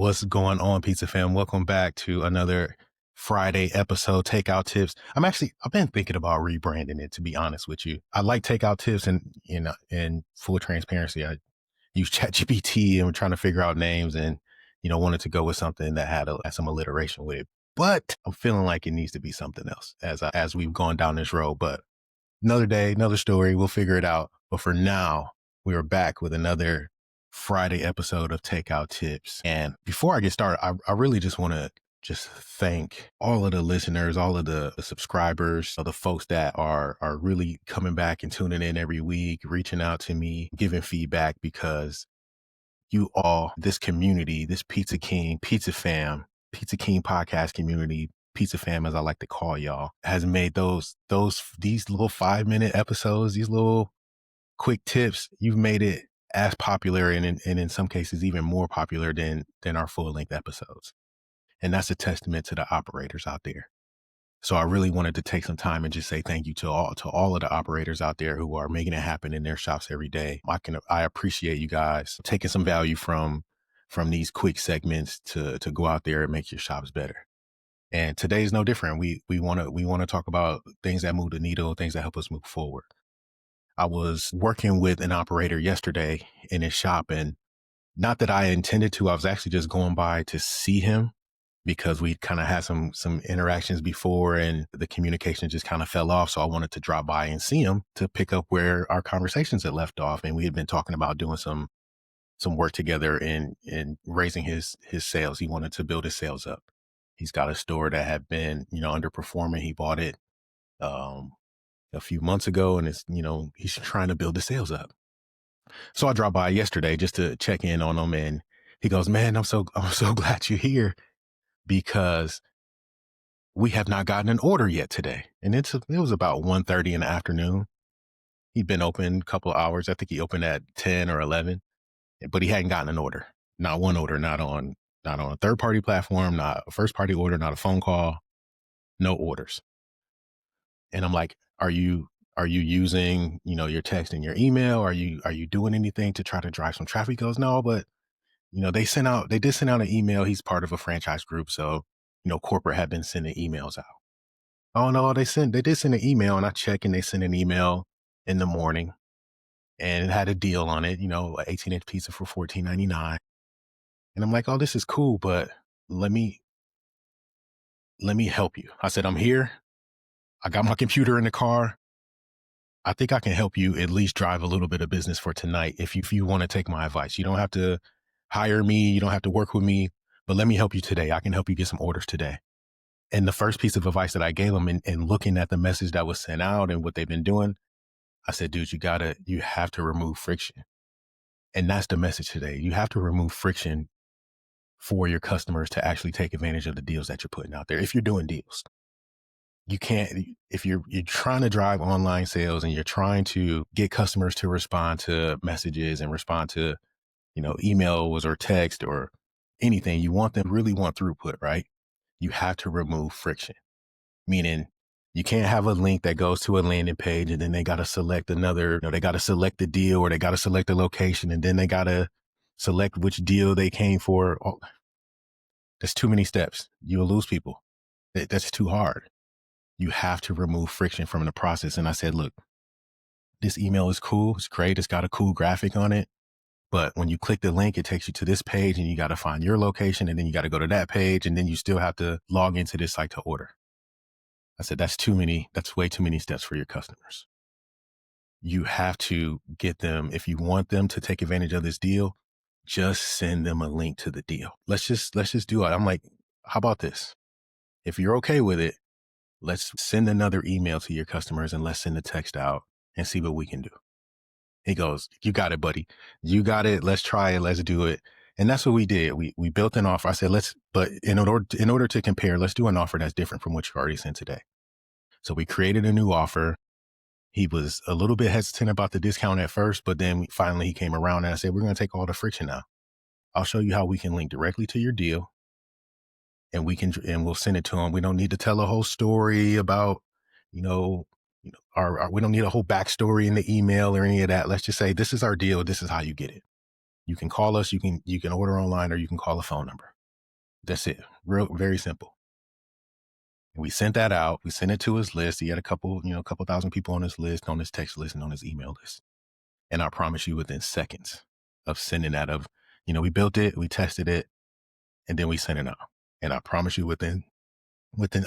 What's going on, Pizza Fam? Welcome back to another Friday episode, Takeout Tips. I've been thinking about rebranding it, to be honest with you. I like Takeout Tips, and in full transparency, I use ChatGPT and we're trying to figure out names, and wanted to go with something that had some alliteration with it. But I'm feeling like it needs to be something else as we've gone down this road. But another day, another story. We'll figure it out. But for now, we are back with another Friday episode of Takeout Tips. And before I get started, I really just want to thank all of the listeners, all of the subscribers, all the folks that are really coming back and tuning in every week, reaching out to me, giving feedback, because you all, this community, this Pizza King, Pizza Fam, Pizza King podcast community, Pizza Fam, as I like to call y'all, has made these little 5-minute episodes, these little quick tips, you've made it as popular and in some cases even more popular than our full-length episodes. And that's a testament to the operators out there. So I really wanted to take some time and just say thank you to all of the operators out there who are making it happen in their shops every day. I appreciate you guys taking some value from these quick segments to go out there and make your shops better. And today is no different. We want to talk about things that move the needle, things that help us move forward. I was working with an operator yesterday in his shop, and not that I intended to, I was actually just going by to see him because we kind of had some interactions before and the communication just kind of fell off. So I wanted to drop by and see him to pick up where our conversations had left off. And we had been talking about doing some work together in raising his sales. He wanted to build his sales up. He's got a store that had been, underperforming. He bought it a few months ago, and it's, he's trying to build the sales up. So I dropped by yesterday just to check in on him, and he goes, "Man, I'm so glad you're here because we have not gotten an order yet today." And it was about 1:30 in the afternoon. He'd been open a couple of hours. I think he opened at 10 or 11, but he hadn't gotten an order. Not one order, not on a third-party platform, not a first-party order, not a phone call, no orders. And I'm like, are you using, your text and your email? Are you doing anything to try to drive some traffic? He goes, "No, but they did send out an email." He's part of a franchise group. So, corporate had been sending emails out. "Oh no, they did send an email." And I check, and they sent an email in the morning, and it had a deal on it, an 18-inch pizza for $14.99. And I'm like, "Oh, this is cool, but let me help you." I said, "I'm here. I got my computer in the car. I think I can help you at least drive a little bit of business for tonight if you want to take my advice. You don't have to hire me. You don't have to work with me, but let me help you today. I can help you get some orders today." And the first piece of advice that I gave him in looking at the message that was sent out and what they've been doing, I said, "Dude, you have to remove friction." And that's the message today. You have to remove friction for your customers to actually take advantage of the deals that you're putting out there. If you're doing deals, you can't, if you're trying to drive online sales and you're trying to get customers to respond to messages and respond to, emails or text or anything, you really want throughput, right? You have to remove friction, meaning you can't have a link that goes to a landing page and then they got to select they got to select the deal, or they got to select the location, and then they got to select which deal they came for. Oh, that's too many steps. You'll lose people. That's too hard. You have to remove friction from the process. And I said, "Look, this email is cool. It's great. It's got a cool graphic on it. But when you click the link, it takes you to this page and you got to find your location, and then you got to go to that page, and then you still have to log into this site to order." I said, "That's way too many steps for your customers. You have to get them, if you want them to take advantage of this deal, just send them a link to the deal. Let's just do it." I'm like, "How about this? If you're okay with it, let's send another email to your customers and let's send a text out and see what we can do." He goes, "You got it, buddy. You got it. Let's try it. Let's do it." And that's what we did. We built an offer. I said, but in order to compare, let's do an offer that's different from what you already sent today. So we created a new offer. He was a little bit hesitant about the discount at first, but then finally he came around, and I said, "We're going to take all the friction out. I'll show you how we can link directly to your deal, and we'll send it to him. We don't need to tell a whole story about, we don't need a whole backstory in the email or any of that. Let's just say, this is our deal. This is how you get it. You can call us. You can order online, or you can call a phone number. That's it. Real, very simple. And we sent that out. We sent it to his list. He had a couple thousand people on his list, on his text list, and on his email list. And I promise you, within seconds of sending that, we built it, we tested it, and then we sent it out. And I promise you, within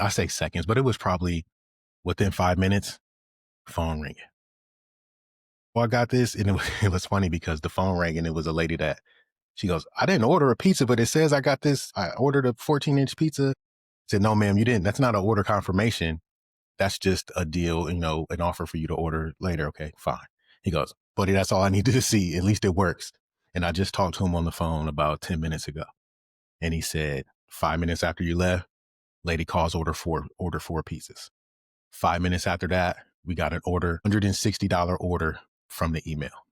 I say seconds, but it was probably within 5 minutes, phone ringing. Well, I got this, and it was funny because the phone rang, and it was a lady that she goes, I didn't order a pizza, but it says I got this. I ordered a 14-inch pizza. I said, no, ma'am, you didn't. That's not an order confirmation. That's just a deal, an offer for you to order later. Okay, fine. He goes, buddy, that's all I needed to see. At least it works. And I just talked to him on the phone about 10 minutes ago. And he said, 5 minutes after you left, lady calls, order four pizzas. 5 minutes after that, we got an order, $160 order from the email.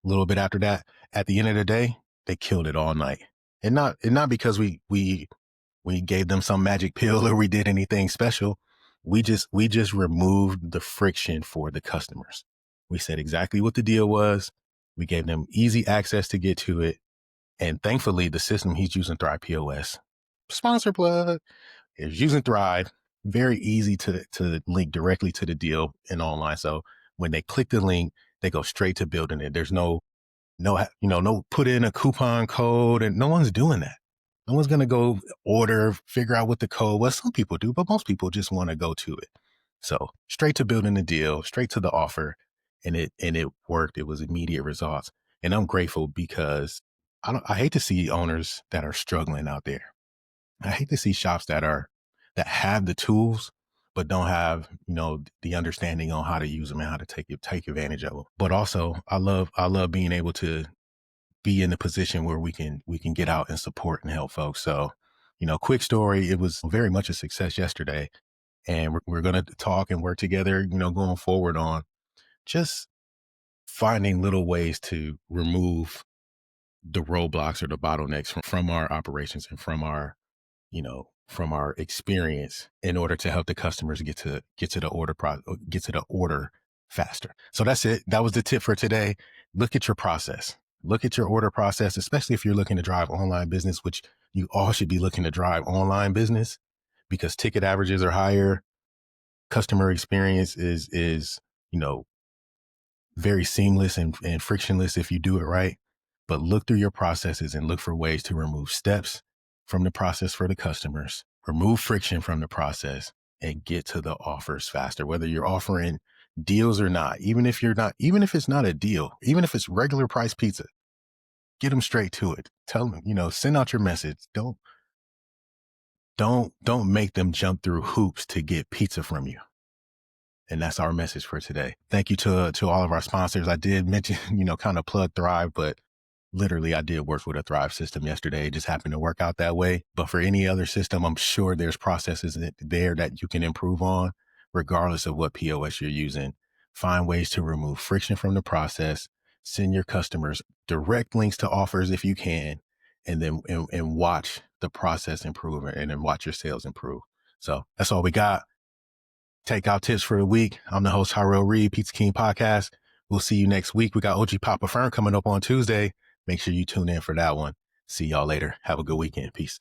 A little bit after that, at the end of the day, they killed it all night. And not because we gave them some magic pill or we did anything special. We just removed the friction for the customers. We said exactly what the deal was. We gave them easy access to get to it. And thankfully, the system he's using, Thrive POS, sponsor plug, is using Thrive. Very easy to link directly to the deal and online. So when they click the link, they go straight to building it. There's no put in a coupon code, and no one's doing that. No one's going to go order, figure out what the code was. Some people do, but most people just want to go to it. So straight to building the deal, straight to the offer. And it worked. It was immediate results. And I'm grateful because I hate to see owners that are struggling out there. I hate to see shops that have the tools, but don't have, the understanding on how to use them and how to take advantage of them. But also I love being able to be in the position where we can get out and support and help folks. So, quick story, it was very much a success yesterday. And we're going to talk and work together, going forward on just finding little ways to remove the roadblocks or the bottlenecks from our operations and from our experience in order to help the customers get to the order faster. So that's it. That was the tip for today. Look at your process. Look at your order process, especially if you're looking to drive online business, which you all should be looking to drive online business because ticket averages are higher. Customer experience is very seamless and frictionless if you do it right. But look through your processes and look for ways to remove steps from the process for the customers, remove friction from the process, and get to the offers faster, whether you're offering deals or not. Even if it's not a deal, even if it's regular price pizza, get them straight to it. Tell them, send out your message. Don't make them jump through hoops to get pizza from you. And that's our message for today. Thank you to all of our sponsors. I did mention, kind of plug Thrive, but literally I did work with a Thrive system yesterday. It just happened to work out that way. But for any other system, I'm sure there's processes there that you can improve on, regardless of what POS you're using. Find ways to remove friction from the process. Send your customers direct links to offers if you can, and then and watch the process improve and then watch your sales improve. So that's all we got. Takeout tips for the week. I'm the host, Tyrell Reed, Pizza King Podcast. We'll see you next week. We got OG Papa Fern coming up on Tuesday. Make sure you tune in for that one. See y'all later. Have a good weekend. Peace.